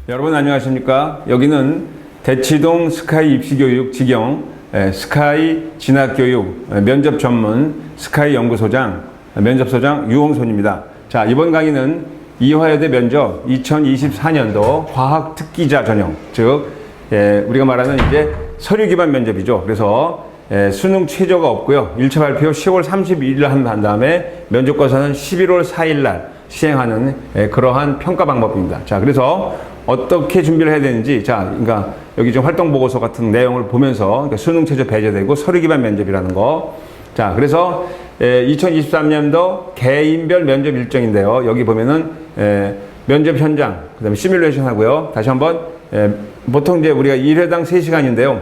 여러분 안녕하십니까? 여기는 대치동 스카이 입시교육 직영 스카이 진학교육 면접 전문 스카이 연구소장 면접소장 유홍손입니다. 자, 이번 강의는 이화여대 면접 2024년도 과학 특기자 전형, 즉 우리가 말하는 이제 서류 기반 면접이죠. 그래서 수능 최저가 없고요. 1차 발표 10월 31일 한 다음에 면접과서는 11월 4일 날 시행하는 그러한 평가 방법입니다. 자, 그래서 어떻게 준비를 해야 되는지, 자, 그러니까 여기 좀 활동 보고서 같은 내용을 보면서 그러니까 수능 최저 배제되고 서류 기반 면접이라는 거. 자, 그래서 2023년도 개인별 면접 일정인데요. 여기 보면은 면접 현장, 그다음에 시뮬레이션 하고요. 다시 한번 보통 이제 우리가 1회당 3시간인데요.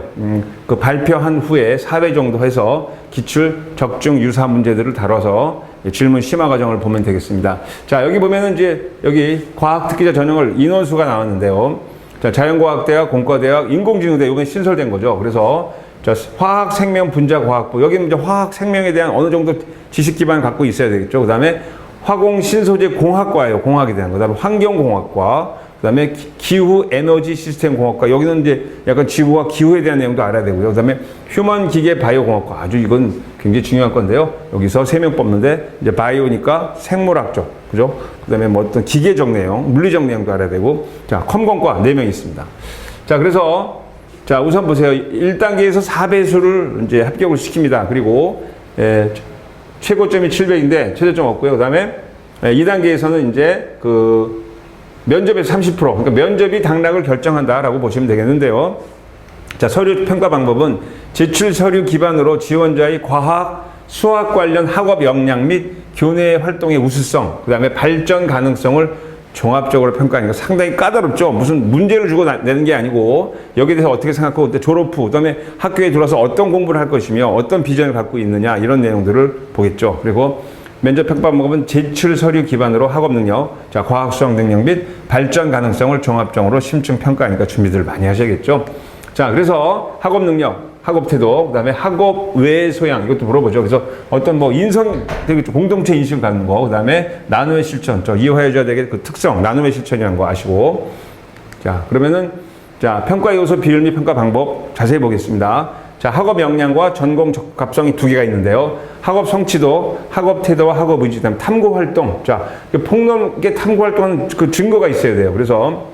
그 발표한 후에 4회 정도 해서 기출, 적중, 유사 문제들을 다뤄서 질문 심화 과정을 보면 되겠습니다. 자, 여기 보면은 이제 여기 과학 특기자 전형을 인원수가 나왔는데요. 자, 자연과학대학, 공과대학, 인공지능대 이번에 신설된 거죠. 그래서 자, 화학, 생명, 분자, 과학부. 여기는 이제 화학, 생명에 대한 어느 정도 지식 기반을 갖고 있어야 되겠죠. 그 다음에 화공, 신소재, 공학과예요. 공학에 대한 거. 그 다음에 환경공학과. 그 다음에 기후, 에너지, 시스템 공학과. 여기는 이제 약간 지구와 기후에 대한 내용도 알아야 되고요. 그 다음에 휴먼, 기계, 바이오 공학과. 아주 이건 굉장히 중요한 건데요. 여기서 3명 뽑는데, 이제 바이오니까 생물학 쪽. 그죠? 그 다음에 뭐 어떤 기계적 내용, 물리적 내용도 알아야 되고. 자, 컴공과 4명 있습니다. 자, 그래서, 자, 우선 보세요. 1단계에서 4배수를 이제 합격을 시킵니다. 그리고, 최고점이 700인데, 최저점 없고요. 그 다음에 2단계에서는 이제 면접의 30%, 그러니까 면접이 당락을 결정한다라고 보시면 되겠는데요. 자, 서류 평가 방법은 제출 서류 기반으로 지원자의 과학, 수학 관련 학업 역량 및 교내 활동의 우수성, 그 다음에 발전 가능성을 종합적으로 평가하니까 상당히 까다롭죠. 무슨 문제를 주고 내는 게 아니고 여기에 대해서 어떻게 생각하고 졸업 후, 그 다음에 학교에 들어와서 어떤 공부를 할 것이며 어떤 비전을 갖고 있느냐 이런 내용들을 보겠죠. 그리고 면접 평가 방법은 제출 서류 기반으로 학업 능력, 자, 과학 수학 능력 및 발전 가능성을 종합적으로 심층 평가하니까 준비들을 많이 하셔야겠죠. 자, 그래서 학업 능력, 학업 태도, 그 다음에 학업 외 소양, 이것도 물어보죠. 그래서 어떤 뭐 인성, 공동체 인식을 갖는 거, 그 다음에 나눔의 실천, 이화여자 대학의 그 특성, 나눔의 실천이라는 거 아시고. 자, 그러면은, 자, 평가 요소 비율 및 평가 방법 자세히 보겠습니다. 자, 학업 역량과 전공 적합성이 2개가 있는데요. 학업 성취도, 학업 태도와 학업 의지, 그다음에 탐구 활동. 자, 폭넓게 탐구 활동하는 그 증거가 있어야 돼요. 그래서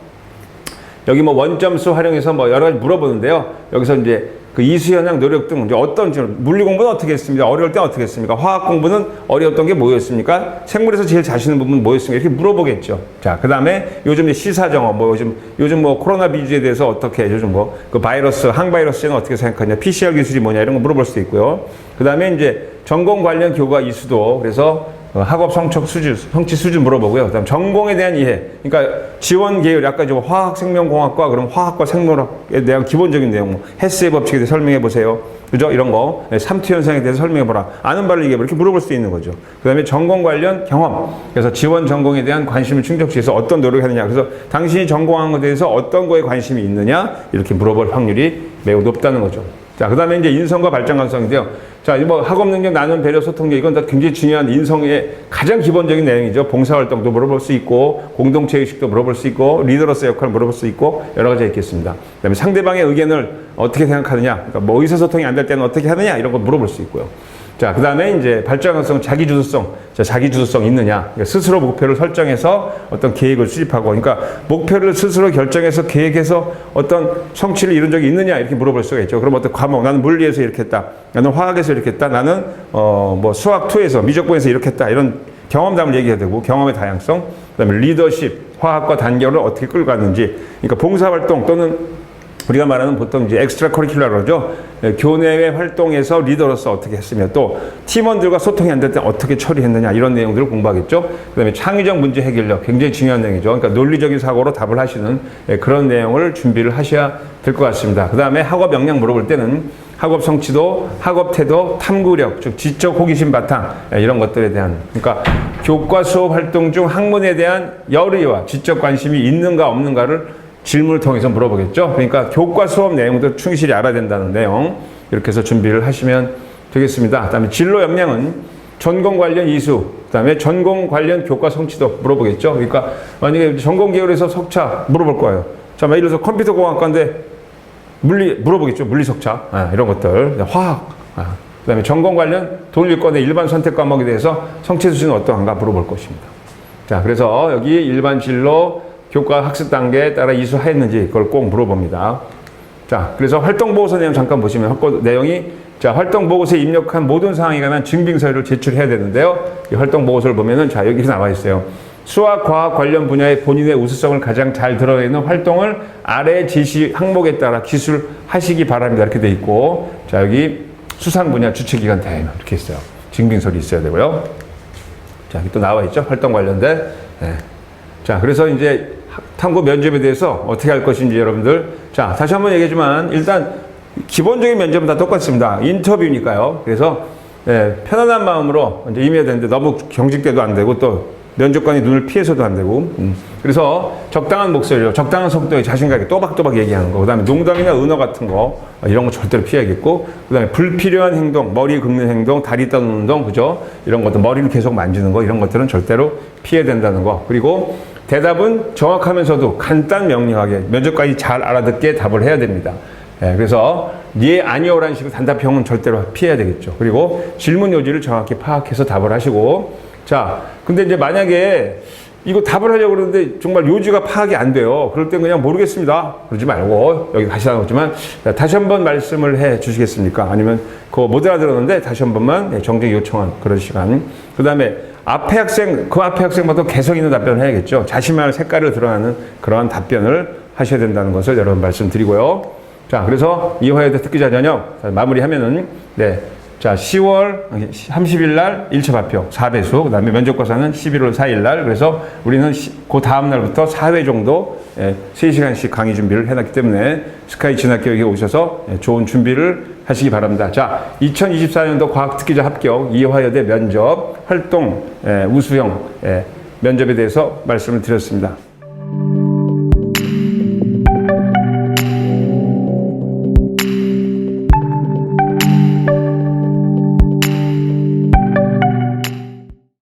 여기 뭐 원점수 활용해서 뭐 여러 가지 물어보는데요. 여기서 이제 그 이수현황 노력 등 이제 어떤 물리 공부는 어떻게 했습니까? 어려울 때 어떻게 했습니까? 화학 공부는 어려웠던 게 뭐였습니까? 생물에서 제일 자신 있는 부분은 뭐였습니까? 이렇게 물어보겠죠. 자, 그 다음에 요즘 시사정어, 뭐 요즘 뭐 코로나 비주에 대해서 어떻게 요즘 뭐 그 바이러스, 항바이러스는 어떻게 생각하냐? PCR 기술이 뭐냐? 이런 거 물어볼 수도 있고요. 그 다음에 이제 전공 관련 교과 이수도, 그래서 학업 성취 수준 물어보고요. 그다음 전공에 대한 이해. 그러니까 지원 계열, 아까 좀 화학 생명공학과, 그럼 화학과 생물학에 대한 기본적인 내용, 헤스의 법칙에 대해서 설명해 보세요. 그죠? 이런 거. 삼투 현상에 대해서 설명해 보라. 아는 바를 얘기해 보라. 이렇게 물어볼 수 있는 거죠. 그다음에 전공 관련 경험. 그래서 지원 전공에 대한 관심을 충족시해서 어떤 노력을 하느냐. 그래서 당신이 전공한 것에 대해서 어떤 거에 관심이 있느냐. 이렇게 물어볼 확률이 매우 높다는 거죠. 자, 그 다음에 이제 인성과 발전 가능성인데요. 자, 뭐 학업 능력, 나눔, 배려, 소통력, 이건 다 굉장히 중요한 인성의 가장 기본적인 내용이죠. 봉사활동도 물어볼 수 있고, 공동체 의식도 물어볼 수 있고, 리더로서 역할을 물어볼 수 있고, 여러 가지가 있겠습니다. 그 다음에 상대방의 의견을 어떻게 생각하느냐, 그러니까 뭐 의사소통이 안 될 때는 어떻게 하느냐, 이런 거 물어볼 수 있고요. 자, 그 다음에 이제 발전 가능성, 자기주도성. 자, 자기주도성 있느냐. 그러니까 스스로 목표를 설정해서 어떤 계획을 수립하고, 그러니까 목표를 스스로 결정해서 계획해서 어떤 성취를 이룬 적이 있느냐, 이렇게 물어볼 수가 있죠. 그럼 어떤 과목, 나는 물리에서 이렇게 했다. 나는 화학에서 이렇게 했다. 나는, 뭐 수학2에서, 미적분에서 이렇게 했다. 이런 경험담을 얘기해야 되고, 경험의 다양성. 그 다음에 리더십, 화학과 단결을 어떻게 끌고 갔는지. 그러니까 봉사활동 또는 우리가 말하는 보통 이제 엑스트라 커리큘러라고 그러죠. 교내외 활동에서 리더로서 어떻게 했으며 또 팀원들과 소통이 안 될 때 어떻게 처리했느냐 이런 내용들을 공부하겠죠. 그 다음에 창의적 문제 해결력 굉장히 중요한 내용이죠. 그러니까 논리적인 사고로 답을 하시는 그런 내용을 준비를 하셔야 될 것 같습니다. 그 다음에 학업 역량 물어볼 때는 학업 성취도, 학업 태도, 탐구력, 즉 지적 호기심 바탕 이런 것들에 대한, 그러니까 교과 수업 활동 중 학문에 대한 열의와 지적 관심이 있는가 없는가를 질문을 통해서 물어보겠죠. 그러니까 교과 수업 내용도 충실히 알아야 된다는 내용, 이렇게 해서 준비를 하시면 되겠습니다. 그 다음에 진로 역량은 전공 관련 이수, 그 다음에 전공 관련 교과 성취도 물어보겠죠. 그러니까 만약에 전공 계열에서 석차 물어볼 거예요. 자, 예를 들어서 컴퓨터 공학과인데 물어보겠죠. 물리석차, 이런 것들. 화학, 그 다음에 전공 관련 동일권의 일반 선택 과목에 대해서 성취 수준은 어떠한가 물어볼 것입니다. 자, 그래서 여기 일반 진로 교과 학습 단계에 따라 이수하였는지 그걸 꼭 물어봅니다. 자, 그래서 활동보고서 내용 잠깐 보시면 내용이 자, 활동보고서에 입력한 모든 사항에 관한 증빙서류를 제출해야 되는데요. 이 활동보고서를 보면은 자, 여기 나와 있어요. 수학, 과학 관련 분야의 본인의 우수성을 가장 잘 드러내는 활동을 아래 지시 항목에 따라 기술하시기 바랍니다. 이렇게 돼 있고, 자, 여기 수상 분야 주체기관 대행 이렇게 있어요. 증빙서류 있어야 되고요. 자, 여기 또 나와 있죠. 활동 관련된. 네. 자, 그래서 이제 탐구 면접에 대해서 어떻게 할 것인지 여러분들. 자, 다시 한번 얘기하지만 일단 기본적인 면접은 다 똑같습니다. 인터뷰니까요. 그래서 편안한 마음으로 이제 임해야 되는데 너무 경직돼도 안 되고 또 면접관이 눈을 피해서도 안 되고. 그래서 적당한 목소리로 적당한 속도에 자신감 있게 또박또박 얘기하는 거. 그 다음에 농담이나 은어 같은 거 이런 거 절대로 피해야겠고. 그 다음에 불필요한 행동, 머리 긁는 행동, 다리 떠는 운동, 그죠? 이런 것들, 머리를 계속 만지는 거 이런 것들은 절대로 피해야 된다는 거. 그리고 대답은 정확하면서도 간단 명료하게 면접관이 잘 알아듣게 답을 해야 됩니다. 그래서 예, 아니요라는 식으로 단답형은 절대로 피해야 되겠죠. 그리고 질문 요지를 정확히 파악해서 답을 하시고. 자, 근데 이제 만약에 이거 답을 하려고 그러는데 정말 요지가 파악이 안 돼요. 그럴 땐 그냥 모르겠습니다. 그러지 말고 여기 다시 나왔지만 다시 한번 말씀을 해 주시겠습니까? 아니면 그거 못 알아들었는데 다시 한 번만 정정 요청한 그런 시간. 그 다음에 앞에 학생마다 개성 있는 답변을 해야겠죠. 자신만의 색깔을 드러나는 그러한 답변을 하셔야 된다는 것을 여러분 말씀드리고요. 자, 그래서 이화여대 특기자 전형 마무리하면은 자, 10월 30일 날 1차 발표 4배수, 그 다음에 면접과사는 11월 4일 날. 그래서 우리는 그 다음 날부터 4회 정도 3시간씩 강의 준비를 해놨기 때문에 스카이 진학교육에 오셔서 좋은 준비를 하시기 바랍니다. 자, 2024년도 과학특기자 합격 이화여대 면접 활동 우수형 면접에 대해서 말씀을 드렸습니다.